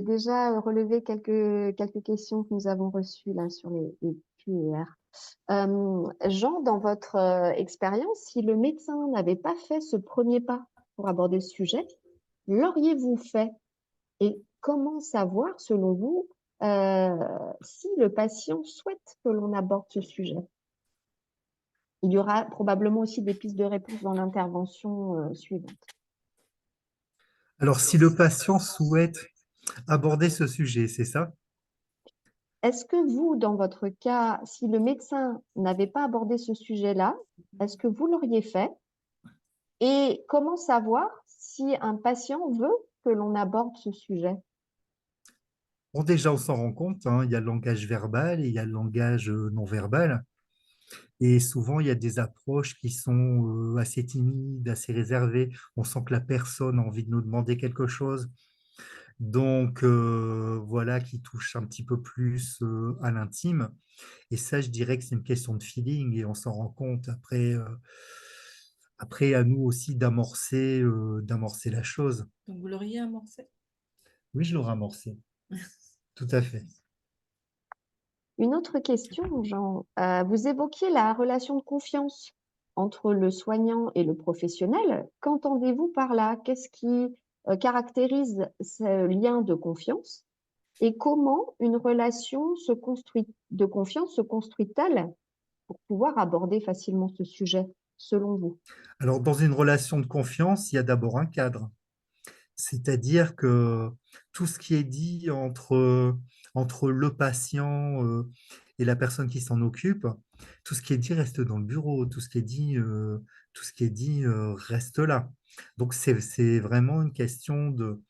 j'ai déjà relevé quelques questions que nous avons reçues là sur les QR. Jean, dans votre expérience, si le médecin n'avait pas fait ce premier pas pour aborder ce sujet, l'auriez-vous fait? Et comment savoir, selon vous, euh, si le patient souhaite que l'on aborde ce sujet? Il y aura probablement aussi des pistes de réponse dans l'intervention suivante. Alors, si le patient souhaite aborder ce sujet, c'est ça? Est-ce que vous, dans votre cas, si le médecin n'avait pas abordé ce sujet-là, est-ce que vous l'auriez fait? Et comment savoir si un patient veut que l'on aborde ce sujet? Bon, déjà, on s'en rend compte, hein, il y a le langage verbal et il y a le langage non verbal. Et souvent, il y a des approches qui sont assez timides, assez réservées. On sent que la personne a envie de nous demander quelque chose. Donc, voilà, qui touche un petit peu plus à l'intime. Et ça, je dirais que c'est une question de feeling et on s'en rend compte après. Après, à nous aussi d'amorcer la chose. Donc, vous l'auriez amorcé? Oui, je l'aurais amorcé, tout à fait. Une autre question, Jean. Vous évoquiez la relation de confiance entre le soignant et le professionnel. Qu'entendez-vous par là? Qu'est-ce qui caractérise ce lien de confiance? Et comment une relation de confiance se construit-elle pour pouvoir aborder facilement ce sujet, selon vous? Alors, dans une relation de confiance, il y a d'abord un cadre. C'est-à-dire que tout ce qui est dit entre le patient et la personne qui s'en occupe, tout ce qui est dit reste dans le bureau, tout ce qui est dit reste là. Donc c'est vraiment une question de...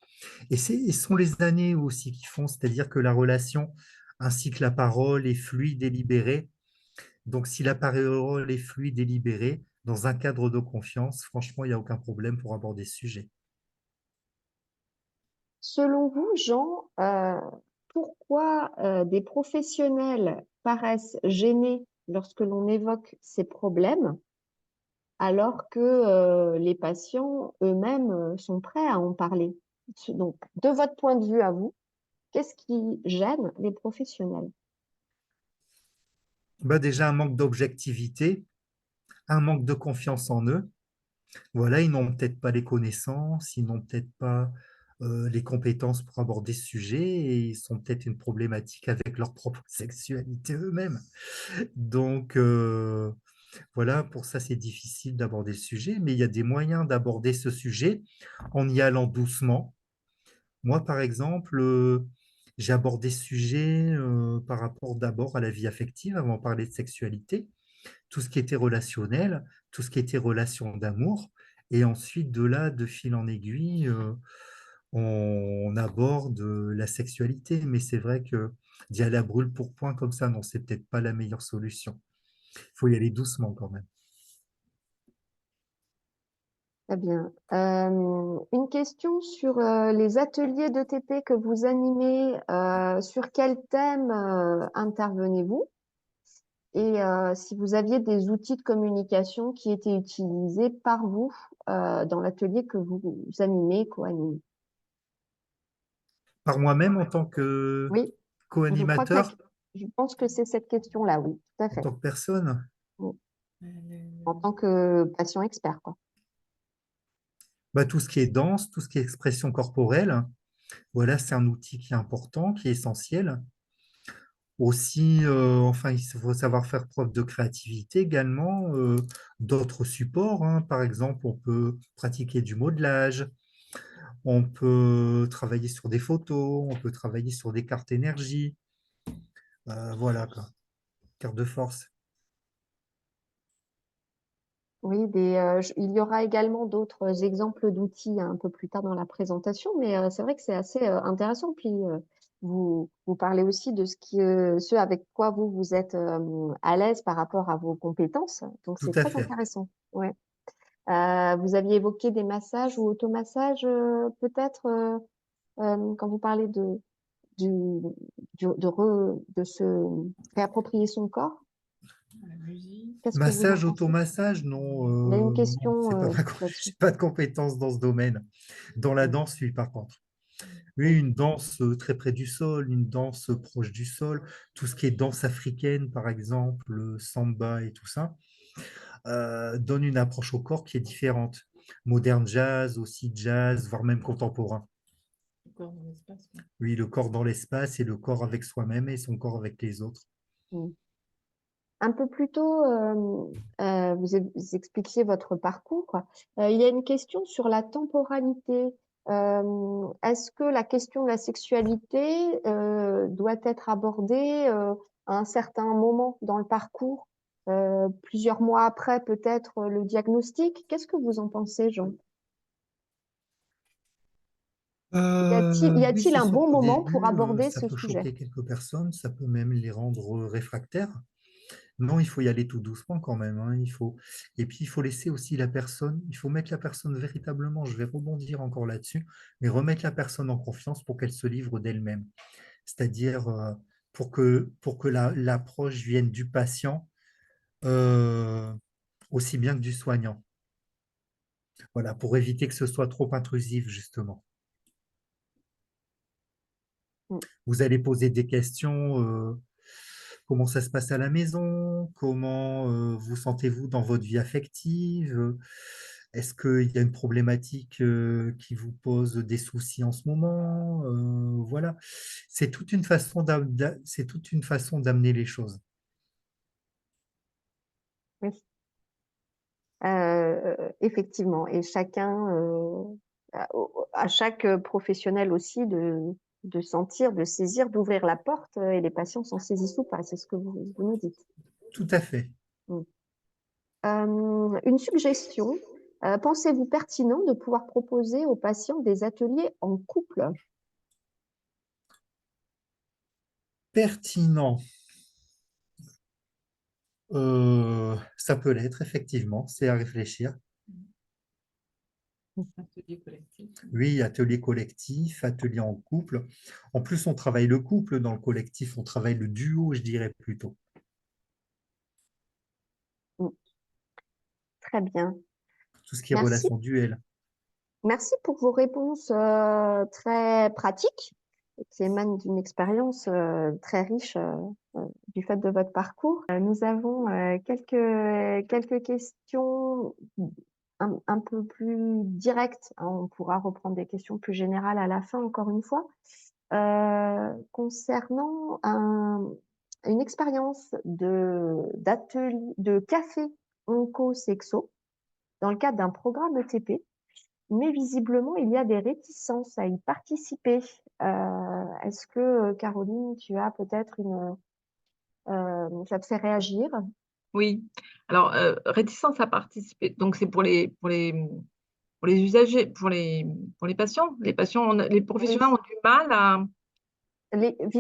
Et ce sont les années aussi qui font, c'est-à-dire que la relation ainsi que la parole est fluide et libérée. Donc si la parole est fluide et libérée, dans un cadre de confiance, franchement, il n'y a aucun problème pour aborder ce sujet. Selon vous, Jean, pourquoi des professionnels paraissent gênés lorsque l'on évoque ces problèmes, alors que les patients eux-mêmes sont prêts à en parler? Donc, de votre point de vue à vous, qu'est-ce qui gêne les professionnels? Bah déjà, un manque d'objectivité, un manque de confiance en eux. Voilà, ils n'ont peut-être pas les connaissances, ils n'ont peut-être pas les compétences pour aborder ce sujet et ils sont peut-être une problématique avec leur propre sexualité eux-mêmes. Donc, voilà, pour ça, c'est difficile d'aborder le sujet, mais il y a des moyens d'aborder ce sujet en y allant doucement. Moi, par exemple, j'ai abordé ce sujet par rapport d'abord à la vie affective avant de parler de sexualité, tout ce qui était relationnel, tout ce qui était relation d'amour. Et ensuite, de là, de fil en aiguille, on aborde la sexualité. Mais c'est vrai que d'y aller à brûle pour point comme ça, non, c'est peut-être pas la meilleure solution. Il faut y aller doucement quand même. Très bien. Une question sur les ateliers d'ETP que vous animez. Sur quel thème intervenez-vous? Et si vous aviez des outils de communication qui étaient utilisés par vous dans l'atelier que vous animez, co-animez. Par moi-même, en tant que Oui, je crois que co-animateur, je pense que c'est cette question-là, oui, tout à en fait. tant que personne, Oui. En Le- tant que patient expert, quoi. bah, tout ce qui est danse, tout ce qui est expression corporelle, voilà, c'est un outil qui est important, qui est essentiel. Aussi, enfin, il faut savoir faire preuve de créativité également. D'autres supports, hein. Par exemple, on peut pratiquer du modelage, on peut travailler sur des photos, on peut travailler sur des cartes énergie. Voilà, quoi. Carte de force. Oui, il y aura également d'autres exemples d'outils un peu plus tard dans la présentation, mais c'est vrai que c'est assez intéressant. Puis vous parlez aussi de ce avec quoi vous êtes à l'aise par rapport à vos compétences, donc Tout c'est à très fait. intéressant. Ouais. Vous aviez évoqué des massages ou automassages peut-être quand vous parlez du, de se réapproprier son corps. la musique. Qu'est-ce que vous en Massage, pensez? automassage, non, Il y a une non, question c'est pas là-dessus. j'ai pas de compétences dans ce domaine. Dans la danse, oui, par contre. Oui, une danse très près du sol, une danse proche du sol, tout ce qui est danse africaine, par exemple, le samba et tout ça, donne une approche au corps qui est différente. Moderne jazz, aussi jazz, voire même contemporain. Le corps dans l'espace. Ouais. Oui, le corps dans l'espace et le corps avec soi-même et son corps avec les autres. Mm. Un peu plus tôt, vous expliquiez votre parcours, quoi. Il y a une question sur la temporalité. Est-ce que la question de la sexualité doit être abordée à un certain moment dans le parcours, plusieurs mois après peut-être le diagnostic? Qu'est-ce que vous en pensez, Jean? Y Oui, a-t-il c'est un sûr bon qu'au moment pour début, aborder ça ce peut sujet? choquer quelques personnes, ça peut même les rendre réfractaires. Non, il faut y aller tout doucement quand même, hein. Et puis, il faut laisser aussi la personne, il faut mettre la personne véritablement, je vais rebondir encore là-dessus, mais remettre la personne en confiance pour qu'elle se livre d'elle-même. C'est-à-dire pour que l'approche vienne du patient euh, aussi bien que du soignant. Voilà, pour éviter que ce soit trop intrusif, justement. Mm. Vous allez poser des questions, comment ça se passe à la maison, comment vous sentez-vous dans votre vie affective, est-ce qu'il y a une problématique qui vous pose des soucis en ce moment, voilà. C'est toute une façon c'est toute une façon d'amener les choses. Oui. Effectivement, et chacun, à chaque professionnel aussi de sentir, de saisir, d'ouvrir la porte et les patients s'en saisissent ou pas, c'est ce que vous nous dites. Tout à fait. Mm. Une suggestion, pensez-vous pertinent de pouvoir proposer aux patients des ateliers en couple? Pertinent. Ça peut l'être, effectivement, c'est à réfléchir. Atelier collectif. Oui, atelier collectif, atelier en couple. En plus, on travaille le couple dans le collectif, on travaille le duo, je dirais plutôt. Mm. Très bien. Tout ce qui est Merci. relation duel. Merci pour vos réponses très pratiques qui émanent d'une expérience très riche du fait de votre parcours. Nous avons quelques questions un peu plus directes, hein. On pourra reprendre des questions plus générales à la fin, encore une fois. Concernant une expérience de café onco-sexo dans le cadre d'un programme ETP, mais visiblement, il y a des réticences à y participer. Est-ce que, Caroline, tu as peut-être ça te fait réagir? Oui. Alors, réticence à participer. Donc, c'est pour les usagers, pour les patients. Les patients, les Oui. professionnels ont du mal à.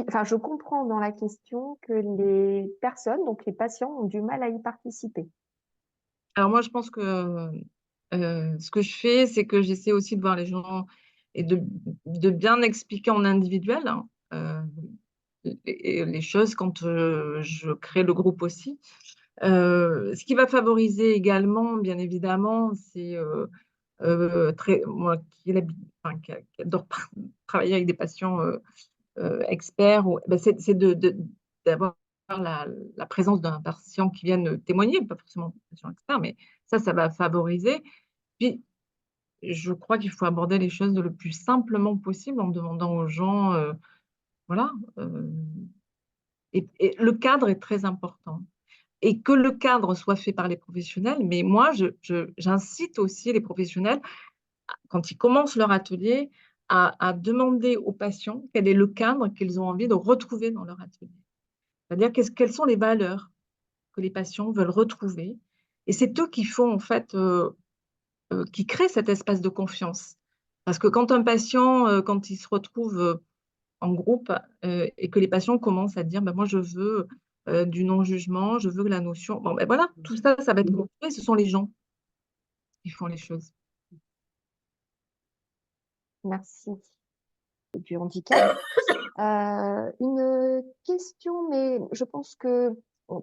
Enfin, je comprends dans la question que les personnes, donc les patients, ont du mal à y participer. Alors, moi, je pense que ce que je fais, c'est que j'essaie aussi de voir les gens et de bien expliquer en individuel, hein, les choses quand je crée le groupe aussi. Ce qui va favoriser également, bien évidemment, c'est moi qui adore travailler avec des patients experts, ben, c'est d'avoir la présence d'un patient qui vienne témoigner, pas forcément un patient expert, mais ça va favoriser. Puis, je crois qu'il faut aborder les choses le plus simplement possible en demandant aux gens, voilà, et le cadre est très important. Et que le cadre soit fait par les professionnels, mais moi, j'incite aussi les professionnels, quand ils commencent leur atelier, à demander aux patients quel est le cadre qu'ils ont envie de retrouver dans leur atelier. C'est-à-dire quelles sont les valeurs que les patients veulent retrouver. Et c'est eux qui font, en fait, qui créent cet espace de confiance. Parce que quand un patient, quand il se retrouve en groupe et que les patients commencent à dire, ben, moi, je veux du non-jugement, je veux que la notion. Bon, ben voilà, tout ça, ça va être construit. Ce sont les gens qui font les choses. Merci. Du handicap. Une question, mais je pense que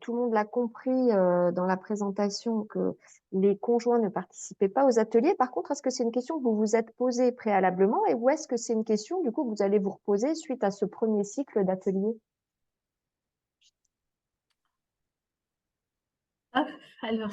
tout le monde l'a compris dans la présentation que les conjoints ne participaient pas aux ateliers. Par contre, est-ce que c'est une question que vous vous êtes posée préalablement et ou est-ce que c'est une question du coup que vous allez vous reposer suite à ce premier cycle d'ateliers? Ah, alors,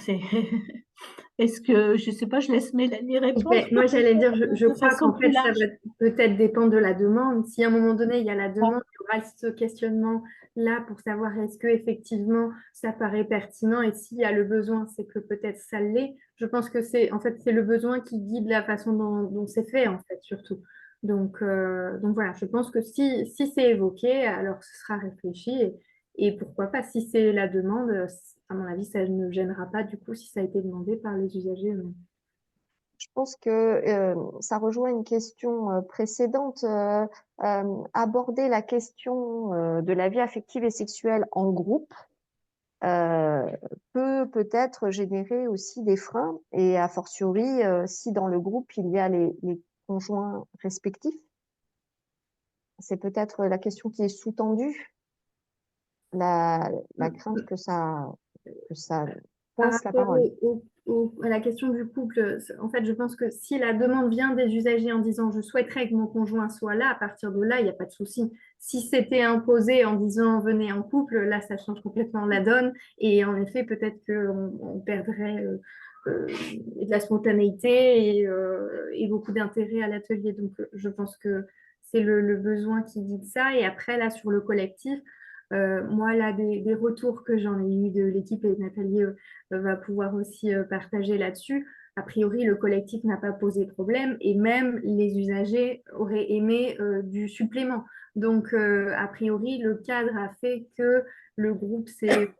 est-ce que, je sais pas, je laisse Mélanie répondre. Moi, j'allais dire, je De crois façon qu'en fait, plus ça large. va peut-être dépendre de la demande. Si à un moment donné, il y a la demande, il y aura ce questionnement-là pour savoir est-ce que effectivement ça paraît pertinent et s'il y a le besoin, c'est que peut-être ça l'est. Je pense que c'est le besoin qui guide la façon dont c'est fait, en fait, surtout. Donc voilà, je pense que si c'est évoqué, alors ce sera réfléchi et pourquoi pas, si c'est la demande, à mon avis, ça ne gênera pas du coup si ça a été demandé par les usagers eux-mêmes. Je pense que ça rejoint une question précédente. Aborder la question de la vie affective et sexuelle en groupe euh, peut peut-être générer aussi des freins et a fortiori si dans le groupe il y a les conjoints respectifs. C'est peut-être la question qui est sous-tendue, la crainte que ça Par coince la rapport parole. à la question du couple, en fait, je pense que si la demande vient des usagers en disant je souhaiterais que mon conjoint soit là, à partir de là, il n'y a pas de souci. Si c'était imposé en disant venez en couple, là, ça change complètement la donne. Et en effet, peut-être qu'on perdrait de la spontanéité et beaucoup d'intérêt à l'atelier. Donc, je pense que c'est le besoin qui guide ça. Et après, là, sur le collectif, moi, là, des retours que j'en ai eu de l'équipe et Nathalie va pouvoir aussi partager là-dessus. A priori, le collectif n'a pas posé problème et même les usagers auraient aimé du supplément. Donc, a priori, le cadre a fait que le groupe s'est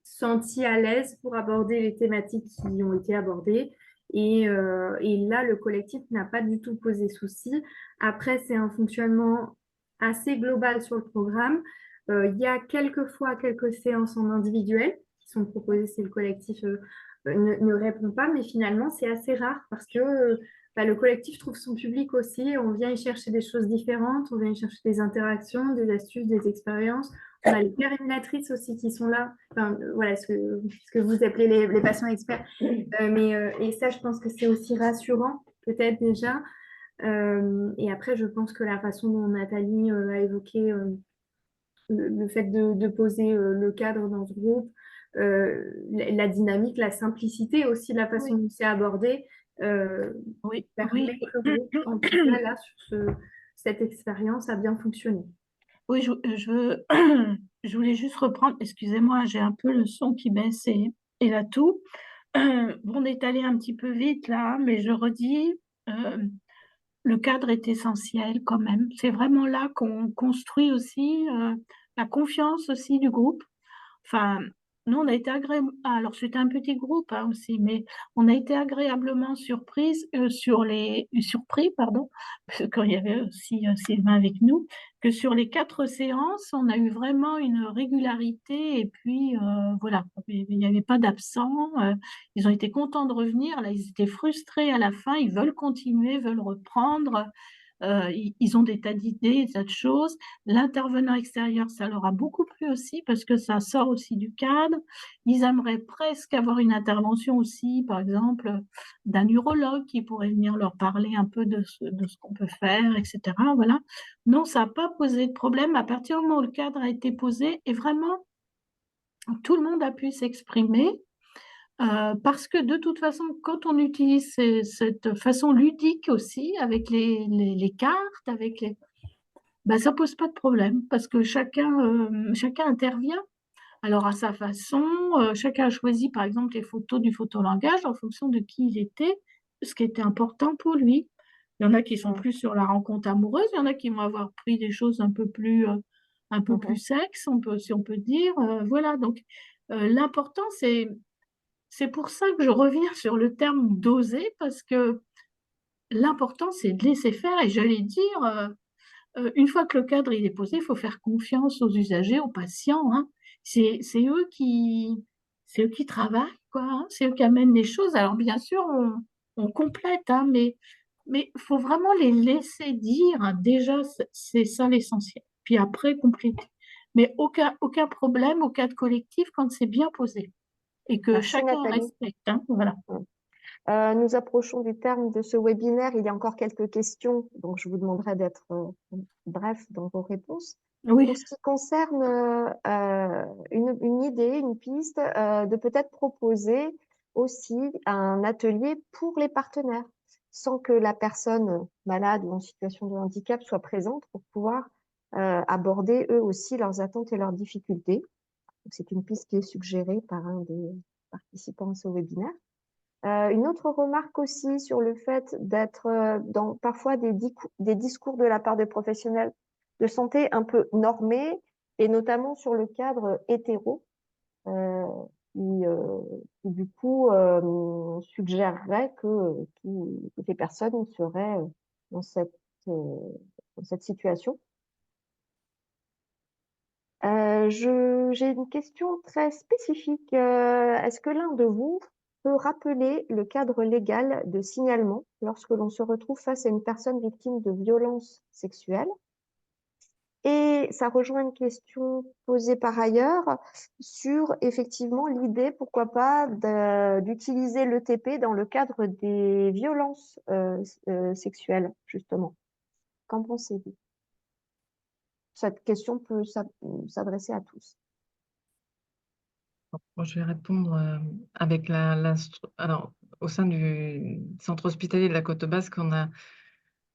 senti à l'aise pour aborder les thématiques qui ont été abordées. Et là, le collectif n'a pas du tout posé souci. Après, c'est un fonctionnement assez global sur le programme. Il y a quelquefois quelques séances en individuel qui sont proposées si le collectif ne répond pas, mais finalement, c'est assez rare parce que le collectif trouve son public aussi. On vient y chercher des choses différentes, on vient y chercher des interactions, des astuces, des expériences. On a les péréminatrices aussi qui sont là. Enfin, voilà ce que vous appelez les patients experts. Et ça, je pense que c'est aussi rassurant, peut-être déjà. Et après, je pense que la façon dont Nathalie a évoqué le fait de poser le cadre dans ce groupe, la dynamique, la simplicité aussi de la façon Oui, dont c'est abordé, oui, permet oui. que le groupe, en tout cas là, sur cette expérience, a bien fonctionné. Oui, je voulais juste reprendre, excusez-moi, j'ai un peu le son qui baisse et là tout. Bon, on est allé un petit peu vite là, mais je redis, euh, le cadre est essentiel quand même. C'est vraiment là qu'on construit aussi la confiance aussi du groupe. Enfin, nous, on a été alors c'était un petit groupe hein, aussi, mais on a été agréablement surpris, pardon, parce que quand il y avait aussi Sylvain avec nous, que sur les 4 séances, on a eu vraiment une régularité et puis voilà, il n'y avait pas d'absents. Ils ont été contents de revenir. Là, ils étaient frustrés à la fin. Ils veulent continuer, veulent reprendre. Ils ont des tas d'idées, des tas de choses. L'intervenant extérieur, ça leur a beaucoup plu aussi parce que ça sort aussi du cadre. Ils aimeraient presque avoir une intervention aussi, par exemple, d'un urologue qui pourrait venir leur parler un peu de ce qu'on peut faire, etc. Voilà. Non, ça n'a pas posé de problème à partir du moment où le cadre a été posé et vraiment tout le monde a pu s'exprimer. Parce que de toute façon, quand on utilise cette façon ludique aussi, avec les cartes, ben, ça pose pas de problème, parce que chacun intervient. Alors à sa façon, chacun a choisi par exemple les photos du photolangage en fonction de qui il était, ce qui était important pour lui. Il y en a qui sont plus sur la rencontre amoureuse, il y en a qui vont avoir pris des choses un peu plus Mhm. sexes, si on peut dire. Voilà, donc l'important, c'est pour ça que je reviens sur le terme d'oser, parce que l'important, c'est de laisser faire. Et j'allais dire, une fois que le cadre il est posé, il faut faire confiance aux usagers, aux patients. Hein. C'est c'est eux qui travaillent, quoi. Hein. C'est eux qui amènent les choses. Alors bien sûr, on complète, hein, mais il faut vraiment les laisser dire. Hein. Déjà, c'est ça l'essentiel. Puis après, compléter. mais aucun problème au cadre collectif quand c'est bien posé et que Merci chacun Nathalie. respecte, hein, voilà. Nous approchons du terme de ce webinaire. Il y a encore quelques questions, donc je vous demanderai d'être bref dans vos réponses. Oui, Pour ce qui concerne une idée, une piste, de peut-être proposer aussi un atelier pour les partenaires, sans que la personne malade ou en situation de handicap soit présente pour pouvoir aborder eux aussi leurs attentes et leurs difficultés. Donc, c'est une piste qui est suggérée par un des participants à ce webinaire. Une autre remarque aussi sur le fait d'être dans parfois des discours de la part des professionnels de santé un peu normés, et notamment sur le cadre hétéro, euh, qui du coup suggérerait que toutes les personnes seraient dans euh, dans cette situation. J'ai une question très spécifique. Est-ce que l'un de vous peut rappeler le cadre légal de signalement lorsque l'on se retrouve face à une personne victime de violences sexuelles? Et ça rejoint une question posée par ailleurs sur effectivement l'idée, pourquoi pas, d'utiliser l'ETP dans le cadre des violences sexuelles, justement. Qu'en pensez-vous? Cette question peut s'adresser à tous. Moi, je vais répondre avec alors, au sein du centre hospitalier de la Côte Basque, on a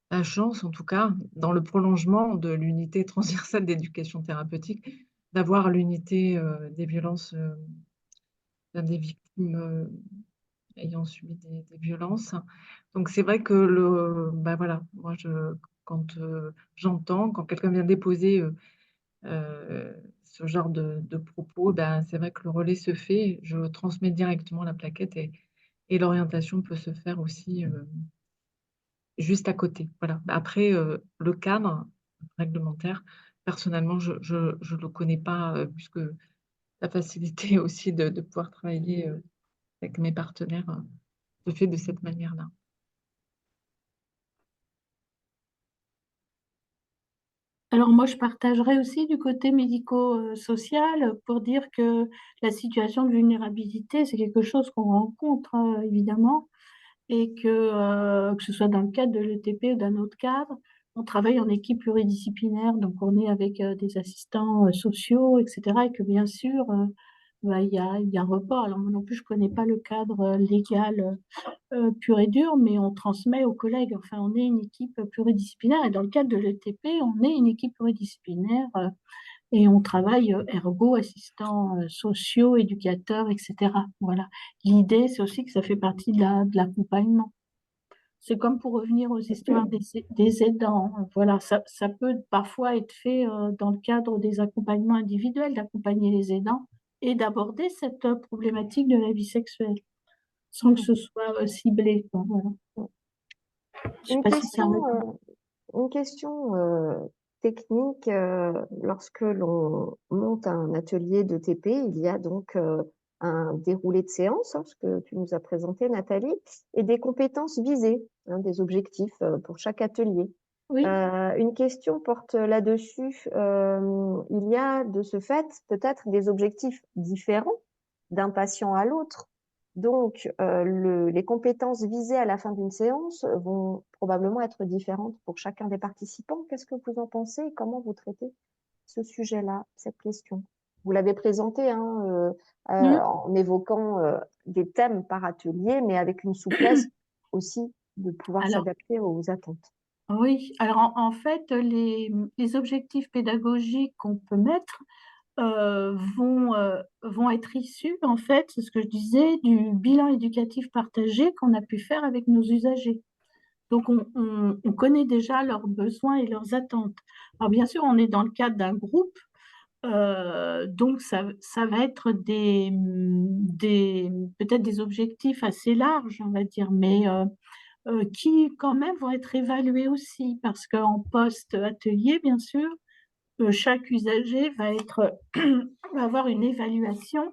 la chance, en tout cas, dans le prolongement de l'unité transversale d'éducation thérapeutique, d'avoir l'unité des violences des victimes ayant subi des violences. Donc, c'est vrai que bah voilà, moi, quand j'entends, quand quelqu'un vient déposer ce genre de propos, ben, c'est vrai que le relais se fait. Je transmets directement la plaquette et l'orientation peut se faire aussi juste à côté. Voilà. Après, le cadre réglementaire, personnellement, je ne le connais pas, puisque la facilité aussi de pouvoir travailler avec mes partenaires se fait de cette manière-là. alors moi je partagerais aussi du côté médico-social pour dire que la situation de vulnérabilité, c'est quelque chose qu'on rencontre évidemment et que ce soit dans le cadre de l'ETP ou d'un autre cadre, on travaille en équipe pluridisciplinaire, donc on est avec des assistants sociaux, etc. Et que bien sûr, bah, il y a un report. Alors moi non plus, je connais pas le cadre légal pur et dur, mais on transmet aux collègues. Enfin, on est une équipe pluridisciplinaire et dans le cadre de l'ETP, on est une équipe pluridisciplinaire et on travaille ergo, assistants sociaux, éducateurs, etc. Voilà. L'idée, c'est aussi que ça fait partie de l'accompagnement. C'est comme pour revenir aux histoires des aidants. Voilà, ça peut parfois être fait dans le cadre des accompagnements individuels, d'accompagner les aidants et d'aborder cette problématique de la vie sexuelle sans que ce soit ciblé, quoi. Voilà. Je sais Une pas si ça question, répond. une question technique, lorsque l'on monte un atelier de TP, il y a donc un déroulé de séance, hein, ce que tu nous as présenté, Nathalie, et des compétences visées, hein, des objectifs pour chaque atelier. Oui, Une question porte là-dessus. Il y a de ce fait peut-être des objectifs différents d'un patient à l'autre. Donc, les compétences visées à la fin d'une séance vont probablement être différentes pour chacun des participants. Qu'est-ce que vous en pensez et comment vous traitez ce sujet-là, cette question? Vous l'avez présenté hein, mmh. en évoquant des thèmes par atelier, mais avec une souplesse aussi de pouvoir Alors, s'adapter aux attentes. oui, alors en fait, les objectifs pédagogiques qu'on peut mettre vont être issus, en fait, c'est ce que je disais, du bilan éducatif partagé qu'on a pu faire avec nos usagers. Donc, on connaît déjà leurs besoins et leurs attentes. Alors, bien sûr, on est dans le cadre d'un groupe, donc ça va être peut-être des objectifs assez larges, on va dire, mais qui quand même vont être évalués aussi, parce qu'en post-atelier, bien sûr, chaque usager va avoir une évaluation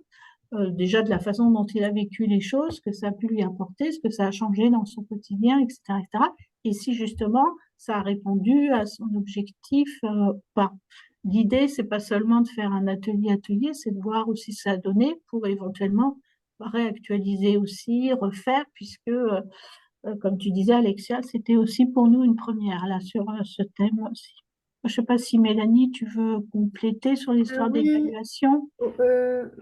déjà de la façon dont il a vécu les choses, ce que ça a pu lui apporter, ce que ça a changé dans son quotidien, etc., etc. Et si justement ça a répondu à son objectif ou pas. l'idée, c'est pas seulement de faire un atelier, c'est de voir aussi ça a donné pour éventuellement réactualiser aussi, refaire, puisque, comme tu disais, Alexia, c'était aussi pour nous une première là sur ce thème aussi. Je sais pas si Mélanie, tu veux compléter sur l'histoire Oui, d'évaluation, ou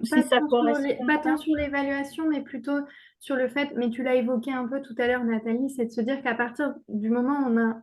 si ça correspond pas tant bien. sur l'évaluation, mais plutôt sur le fait, mais tu l'as évoqué un peu tout à l'heure, Nathalie, c'est de se dire qu'à partir du moment où on a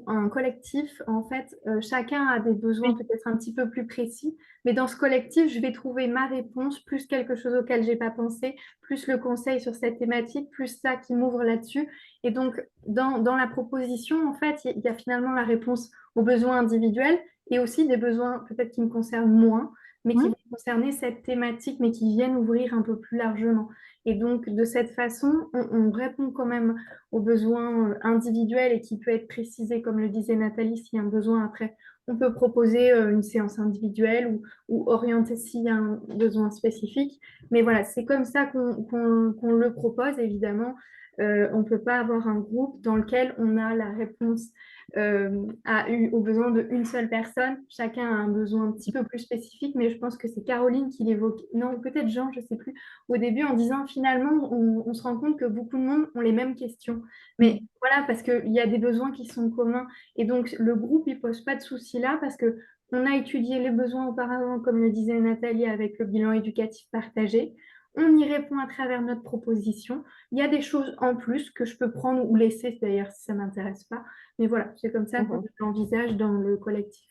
un collectif, en fait, chacun a des besoins Oui. peut-être un petit peu plus précis, mais dans ce collectif, je vais trouver ma réponse, plus quelque chose auquel j'ai pas pensé, plus le conseil sur cette thématique, plus ça qui m'ouvre là-dessus. Et donc, dans la proposition, en fait, il y a finalement la réponse aux besoins individuels et aussi des besoins peut-être qui me concernent moins mais qui Hum, vont concerner cette thématique, mais qui viennent ouvrir un peu plus largement. Et donc, de cette façon, on répond quand même aux besoins individuels et qui peut être précisé, comme le disait Nathalie, s'il y a un besoin après. On peut proposer une séance individuelle ou orienter s'il y a un besoin spécifique. Mais voilà, c'est comme ça qu'on le propose, évidemment. On ne peut pas avoir un groupe dans lequel on a la réponse aux besoins d'une seule personne. Chacun a un besoin un petit peu plus spécifique, mais je pense que c'est Caroline qui l'évoque, non, peut-être Jean, je ne sais plus, au début en disant finalement, on se rend compte que beaucoup de monde ont les mêmes questions. Mais voilà, parce qu'il y a des besoins qui sont communs. Et donc, le groupe, il ne pose pas de souci là, parce que on a étudié les besoins auparavant, comme le disait Nathalie, avec le bilan éducatif partagé. On y répond à travers notre proposition. Il y a des choses en plus que je peux prendre ou laisser d'ailleurs si ça ne m'intéresse pas. Mais voilà, c'est comme ça qu'on Mhm. l'envisage dans le collectif.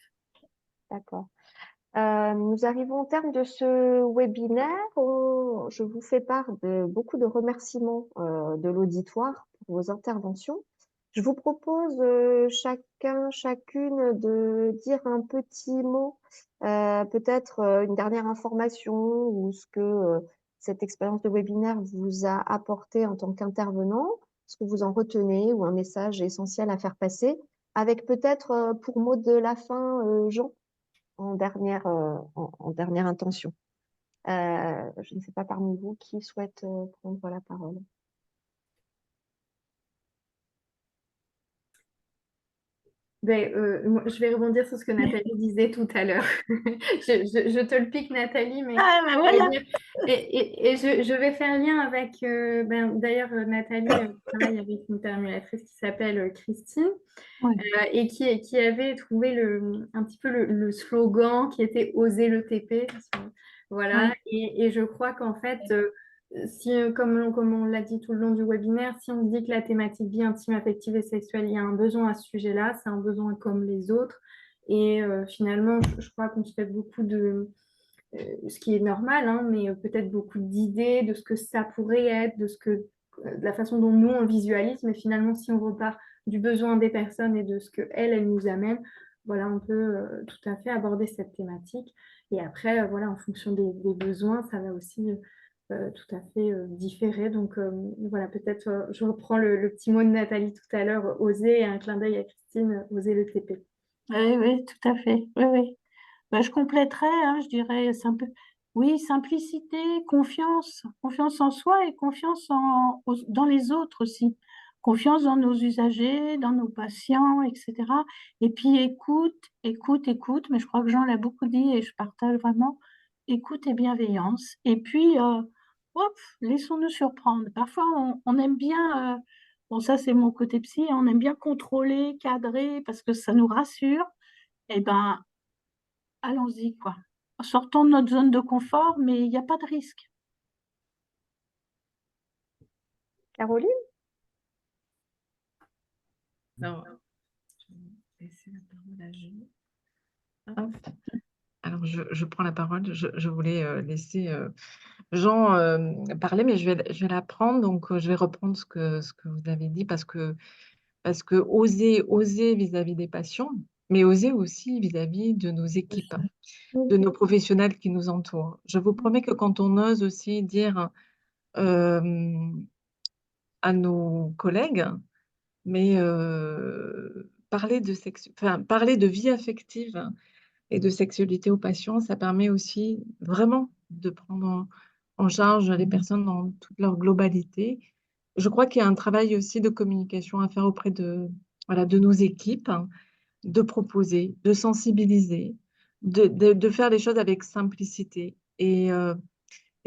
D'accord. Nous arrivons au terme de ce webinaire. Je vous fais part de beaucoup de remerciements de l'auditoire pour vos interventions. Je vous propose chacun, chacune de dire un petit mot, peut-être une dernière information ou ce que cette expérience de webinaire vous a apporté en tant qu'intervenant, ce que vous en retenez ou un message essentiel à faire passer, avec peut-être pour mot de la fin, Jean en dernière intention. Je ne sais pas parmi vous qui souhaite prendre la parole. Ben, moi, je vais rebondir sur ce que Nathalie disait tout à l'heure. Je te le pique, Nathalie, mais Ah, ben je veux voilà. dire, et je vais faire lien avec, d'ailleurs, Nathalie travaille avec une terminatrice qui s'appelle Christine Oui, et qui avait trouvé un petit peu le slogan qui était Oser le TP. Voilà, oui. et je crois qu'en fait, si, comme on l'a dit tout le long du webinaire, si on dit que la thématique vie intime, affective et sexuelle, il y a un besoin à ce sujet-là, c'est un besoin comme les autres. Et finalement, je crois qu'on se fait beaucoup ce qui est normal, hein, mais peut-être beaucoup d'idées de ce que ça pourrait être, de la façon dont nous on le visualise, mais finalement, si on repart du besoin des personnes et de ce qu'elles nous amènent, voilà, on peut tout à fait aborder cette thématique. Et après, voilà, en fonction des besoins, ça va aussi tout à fait différer. Donc voilà, peut-être je reprends le petit mot de Nathalie tout à l'heure, oser, et un clin d'œil à Christine, oser le TP. Oui, oui, tout à fait. Oui, oui. Ben, je compléterais, hein, je dirais, oui, simplicité, confiance, confiance en soi et confiance dans les autres aussi. Confiance dans nos usagers, dans nos patients, etc. Et puis écoute, écoute, écoute, mais je crois que Jean l'a beaucoup dit et je partage vraiment, écoute et bienveillance. Et puis, hop, laissons-nous surprendre. Parfois, on aime bien, bon, ça c'est mon côté psy, on aime bien contrôler, cadrer parce que ça nous rassure. Eh ben, allons-y, quoi. Sortons de notre zone de confort, mais il n'y a pas de risque. Caroline? Alors, je vais laisser la parole à Jean. Hop. Alors, je prends la parole. Je voulais laisser Jean parler, mais je vais la prendre. Donc, je vais reprendre ce que vous avez dit parce que oser vis-à-vis des patients, mais oser aussi vis-à-vis de nos équipes, de nos professionnels qui nous entourent. Je vous promets que quand on ose aussi dire euh, à nos collègues, mais parler de vie affective et de sexualité aux patients, ça permet aussi vraiment de prendre en charge les personnes dans toute leur globalité. Je crois qu'il y a un travail aussi de communication à faire auprès de, voilà, de nos équipes, hein, de proposer, de sensibiliser, de faire les choses avec simplicité. Et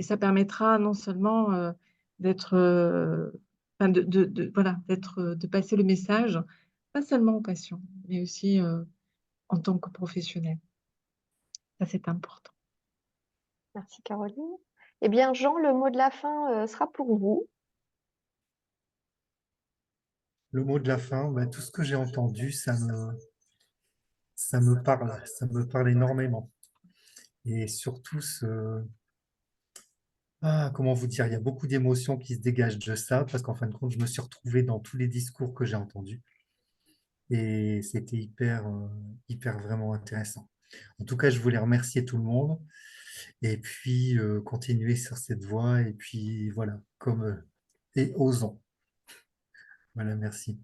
ça permettra non seulement d'être, enfin, voilà, de passer le message, pas seulement aux patients, mais aussi en tant que professionnel. Ça, c'est important. Merci Caroline. Eh bien, Jean, le mot de la fin sera pour vous. Le mot de la fin, bah, tout ce que j'ai entendu, ça me parle énormément. Et surtout, comment vous dire, il y a beaucoup d'émotions qui se dégagent de ça, parce qu'en fin de compte, je me suis retrouvé dans tous les discours que j'ai entendus. Et c'était hyper vraiment intéressant. En tout cas, je voulais remercier tout le monde et puis continuer sur cette voie et puis voilà, et osons. Voilà, merci.